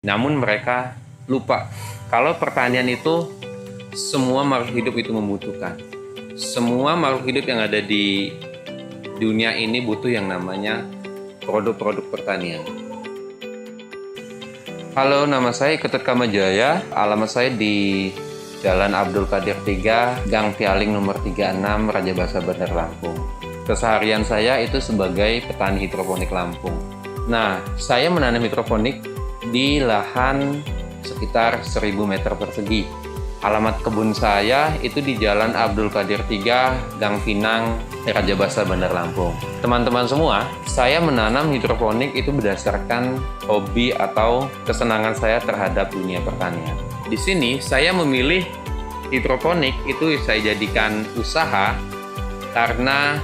Namun mereka lupa kalau pertanian itu semua makhluk hidup itu membutuhkan. Semua makhluk hidup yang ada di dunia ini butuh yang namanya produk-produk pertanian. Halo, nama saya Ketut Kamajaya. Alamat saya di Jalan Abdul Qadir 3, Gang Pialing nomor 36, Raja Basa Bandar Lampung. Keseharian saya itu sebagai petani hidroponik Lampung. Nah, saya menanam hidroponik di lahan sekitar 1000 meter persegi. Alamat kebun saya itu di Jalan Abdul Qadir 3, Gang Pinang, Raja Basa Bandar Lampung. Teman-teman semua, saya menanam hidroponik itu berdasarkan hobi atau kesenangan saya terhadap dunia pertanian. Di sini saya memilih hidroponik itu saya jadikan usaha karena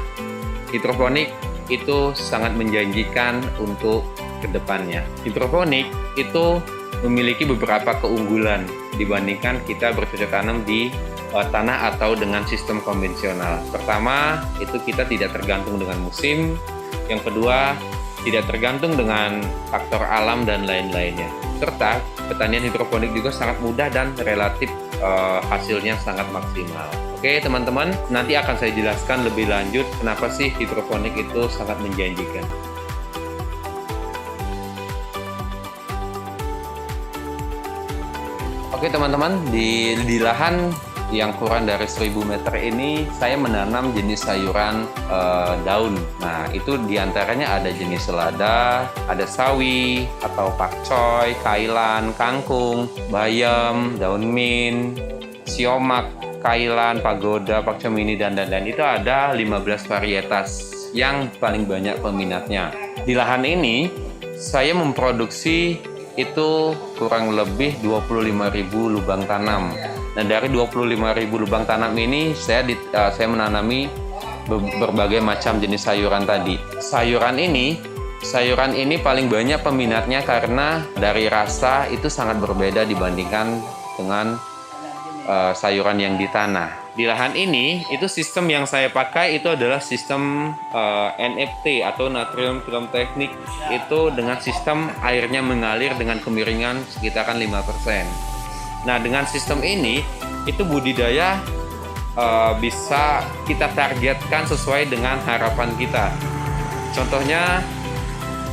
hidroponik itu sangat menjanjikan untuk kedepannya. Hidroponik itu memiliki beberapa keunggulan dibandingkan kita bercocok tanam di tanah atau dengan sistem konvensional. Pertama, itu kita tidak tergantung dengan musim. Yang kedua, tidak tergantung dengan faktor alam dan lain-lainnya. Serta pertanian hidroponik juga sangat mudah dan relatif hasilnya sangat maksimal. Oke teman-teman, nanti akan saya jelaskan lebih lanjut kenapa sih hidroponik itu sangat menjanjikan. Oke teman-teman, di lahan yang kurang dari 1000 meter ini saya menanam jenis sayuran daun. Nah itu diantaranya ada jenis selada, ada sawi atau pakcoy, kailan, kangkung, bayam, daun mint, siomak, kailan, pagoda, pakcoy mini, dan itu ada 15 varietas yang paling banyak peminatnya. Di lahan ini saya memproduksi itu kurang lebih 25.000 lubang tanam. Nah dari 25.000 lubang tanam ini saya menanami berbagai macam jenis sayuran tadi. Sayuran ini paling banyak peminatnya karena dari rasa itu sangat berbeda dibandingkan dengan sayuran yang di tanah. Di lahan ini, itu sistem yang saya pakai itu adalah sistem NFT atau Natrium Film Teknik, itu dengan sistem airnya mengalir dengan kemiringan sekitaran 5%. Nah, dengan sistem ini, itu budidaya bisa kita targetkan sesuai dengan harapan kita. Contohnya,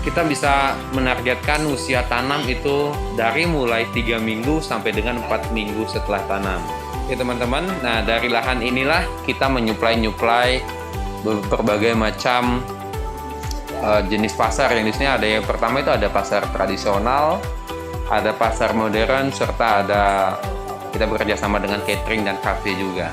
kita bisa menargetkan usia tanam itu dari mulai 3 minggu sampai dengan 4 minggu setelah tanam. Oke teman-teman, nah dari lahan inilah kita menyuplai berbagai macam jenis pasar. Yang di sini ada yang pertama itu ada pasar tradisional, ada pasar modern, serta kita bekerja sama dengan catering dan cafe juga.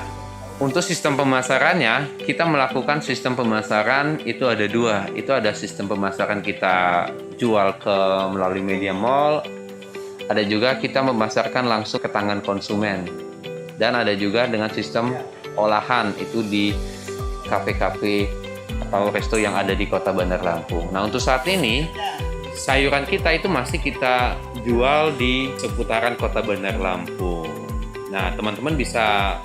Untuk sistem pemasarannya, kita melakukan sistem pemasaran itu ada dua. Itu ada sistem pemasaran kita jual melalui media mall, ada juga kita memasarkan langsung ke tangan konsumen. Dan ada juga dengan sistem olahan itu di kafe-kafe atau resto yang ada di Kota Bandar Lampung. Nah untuk saat ini sayuran kita itu masih kita jual di seputaran Kota Bandar Lampung. Nah teman-teman bisa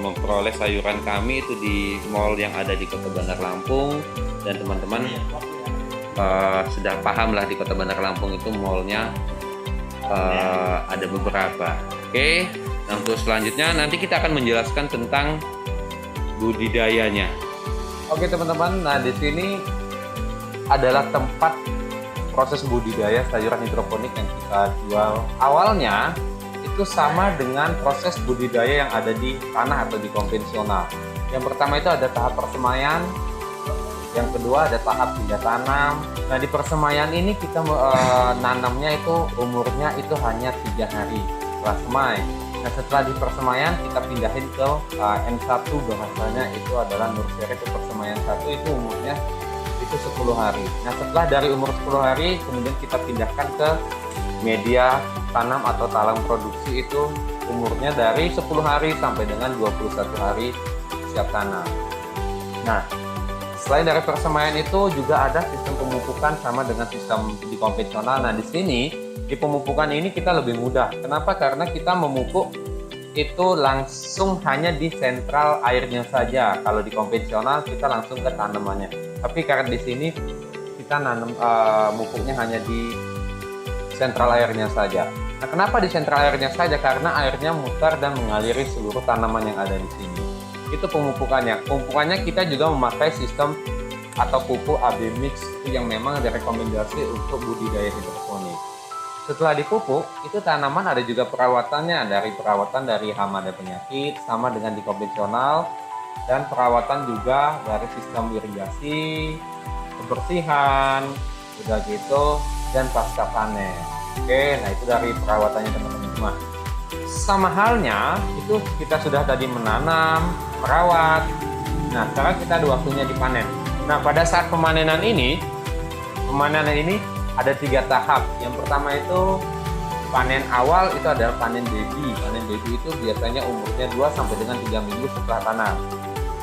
memperoleh sayuran kami itu di mall yang ada di Kota Bandar Lampung, dan teman-teman sudah paham lah di Kota Bandar Lampung itu mallnya ada beberapa. Oke. Nah, untuk selanjutnya nanti kita akan menjelaskan tentang budidayanya. Oke teman-teman, nah di sini adalah tempat proses budidaya sayuran hidroponik yang kita jual. Awalnya itu sama dengan proses budidaya yang ada di tanah atau di konvensional. Yang pertama itu ada tahap persemaian, yang kedua ada tahap pindah tanam. Nah di persemaian ini kita nanamnya itu umurnya itu hanya 3 hari setelah semai. Nah setelah di persemaian kita pindahin ke N1, bahasanya itu adalah nursery, itu persemaian 1 itu umurnya itu 10 hari. Nah setelah dari umur 10 hari kemudian kita pindahkan ke media tanam atau talang produksi, itu umurnya dari 10 hari sampai dengan 21 hari siap tanam. Nah selain dari persemaian itu juga ada sistem pemupukan sama dengan sistem di konvensional. Nah di sini di pemupukan ini kita lebih mudah. Kenapa? Karena kita memupuk itu langsung hanya di sentral airnya saja. Kalau di konvensional kita langsung ke tanamannya. Tapi karena di sini kita mupuknya hanya di sentral airnya saja. Nah, kenapa di sentral airnya saja? Karena airnya mutar dan mengaliri seluruh tanaman yang ada di sini. Itu pemupukannya. Pemupukannya kita juga memakai sistem atau pupuk AB mix yang memang direkomendasi untuk budidaya hidroponik. Setelah dipupuk, itu tanaman ada juga perawatannya, dari perawatan dari hama dan penyakit sama dengan di konvensional, dan perawatan juga dari sistem irigasi, kebersihan, udah gitu, dan pasca panen. Oke, nah itu dari perawatannya teman-teman semua. Sama halnya, itu kita sudah tadi menanam, merawat. Nah, sekarang kita ada waktunya dipanen. Nah, pada saat pemanenan ini ada 3 tahap. Yang pertama itu panen awal, itu adalah panen baby. Panen baby itu biasanya umurnya 2 sampai dengan 3 minggu setelah tanam.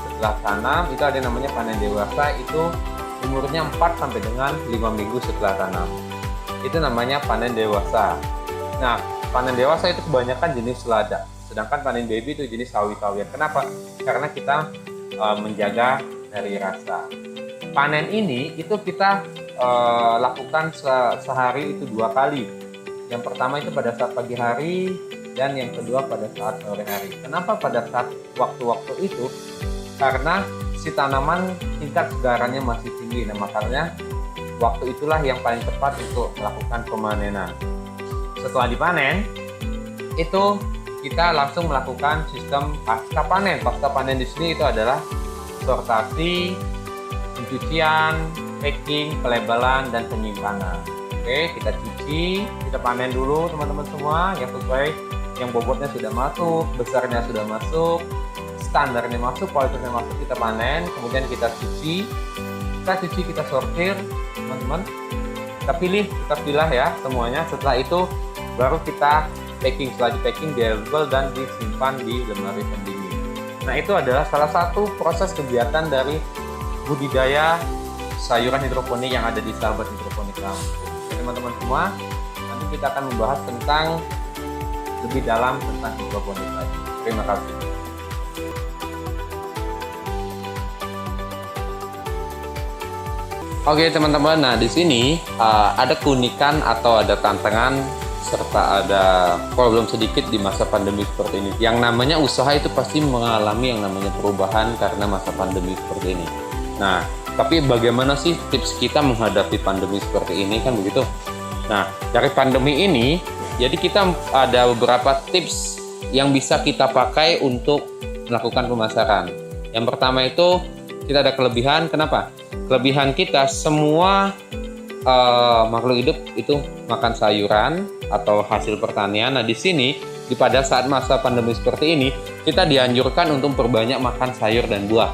Setelah tanam itu ada yang namanya panen dewasa, itu umurnya 4 sampai dengan 5 minggu setelah tanam. Itu namanya panen dewasa. Nah, panen dewasa itu kebanyakan jenis selada. Sedangkan panen baby itu jenis sawi-sawian. Kenapa? Karena kita menjaga dari rasa. Panen ini itu kita lakukan sehari itu 2 kali. Yang pertama itu pada saat pagi hari, dan yang kedua pada saat sore hari. Kenapa pada saat waktu-waktu itu? Karena si tanaman tingkat kegarannya masih tinggi. Nah, makanya waktu itulah yang paling tepat untuk melakukan pemanenan. Setelah dipanen, itu kita langsung melakukan sistem pasca panen. Pasca panen di sini itu adalah sortasi, pencucian, packing, pelebelan, dan penyimpanan. Oke, kita cuci, kita panen dulu teman-teman semua yang sesuai, yang bobotnya sudah masuk, besarnya sudah masuk, standarnya masuk, kualitasnya masuk, kita panen, kemudian kita cuci, kita sortir teman-teman, kita pilah ya semuanya. Setelah itu baru kita packing. Setelah di packing, dilabel dan disimpan di lemari pendingin. Nah, itu adalah salah satu proses kegiatan dari budidaya sayuran hidroponik yang ada di Sahabat Hidroponik Lampung. Teman-teman semua, nanti kita akan membahas tentang lebih dalam tentang hidroponik lagi. Terima kasih. Oke teman-teman, nah di sini ada keunikan atau ada tantangan serta ada problem sedikit di masa pandemi seperti ini. Yang namanya usaha itu pasti mengalami yang namanya perubahan karena masa pandemi seperti ini. Nah, tapi bagaimana sih tips kita menghadapi pandemi seperti ini, kan begitu? Nah, dari pandemi ini, jadi kita ada beberapa tips yang bisa kita pakai untuk melakukan pemasaran. Yang pertama itu, kita ada kelebihan. Kenapa? Kelebihan kita semua makhluk hidup itu makan sayuran atau hasil pertanian. Nah, di sini pada saat masa pandemi seperti ini, kita dianjurkan untuk perbanyak makan sayur dan buah.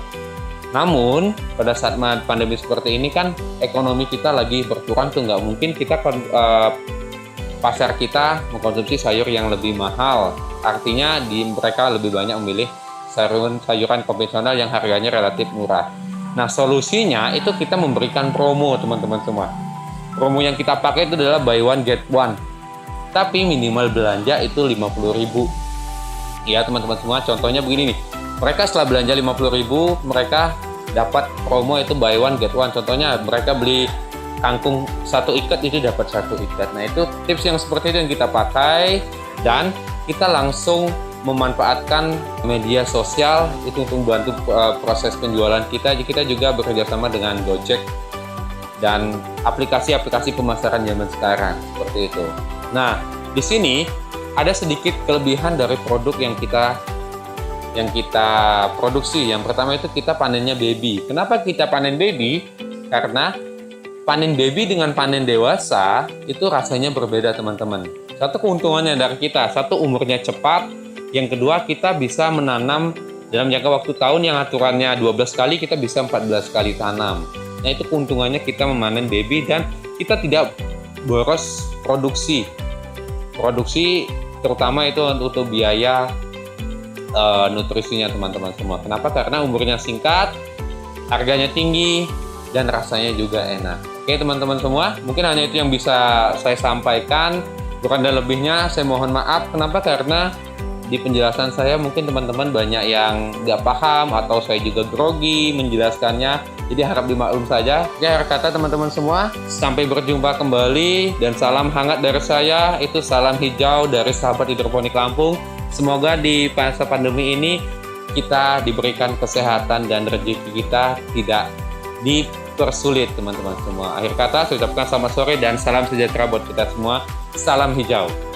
Namun, pada saat pandemi seperti ini kan ekonomi kita lagi berkurang tuh, nggak mungkin kita pasar kita mengkonsumsi sayur yang lebih mahal. Artinya mereka lebih banyak memilih sayuran konvensional yang harganya relatif murah. Nah, solusinya itu kita memberikan promo teman-teman semua. Promo yang kita pakai itu adalah buy one get one. Tapi minimal belanja itu 50.000. Ya teman-teman semua, contohnya begini nih. Mereka setelah belanja 50.000, mereka dapat promo itu buy one get one. Contohnya mereka beli kangkung 1 ikat itu dapat 1 ikat. Nah, itu tips yang seperti itu yang kita pakai, dan kita langsung memanfaatkan media sosial itu untuk membantu proses penjualan kita. Kita juga bekerja sama dengan Gojek dan aplikasi-aplikasi pemasaran zaman sekarang seperti itu. Nah, di sini ada sedikit kelebihan dari produk yang kita produksi. Yang pertama itu kita panennya baby. Kenapa kita panen baby? Karena panen baby dengan panen dewasa itu rasanya berbeda teman-teman. Satu keuntungannya dari kita, satu umurnya cepat. Yang kedua, kita bisa menanam dalam jangka waktu tahun yang aturannya 12 kali, kita bisa 14 kali tanam. Nah, itu keuntungannya kita memanen baby, dan kita tidak boros produksi. Produksi terutama itu untuk biaya nutrisinya teman-teman semua. Kenapa? Karena umurnya singkat, harganya tinggi, dan rasanya juga enak. Oke teman-teman semua, mungkin hanya itu yang bisa saya sampaikan. Kurang dan lebihnya saya mohon maaf. Kenapa? Karena di penjelasan saya mungkin teman-teman banyak yang nggak paham, atau saya juga grogi menjelaskannya. Jadi harap dimaklum saja. Oke, akhir kata teman-teman semua, sampai berjumpa kembali dan salam hangat dari saya. Itu salam hijau dari sahabat hidroponik Lampung. Semoga di masa pandemi ini kita diberikan kesehatan dan rezeki kita tidak dipersulit teman-teman semua. Akhir kata saya ucapkan selamat sore dan salam sejahtera buat kita semua. Salam hijau.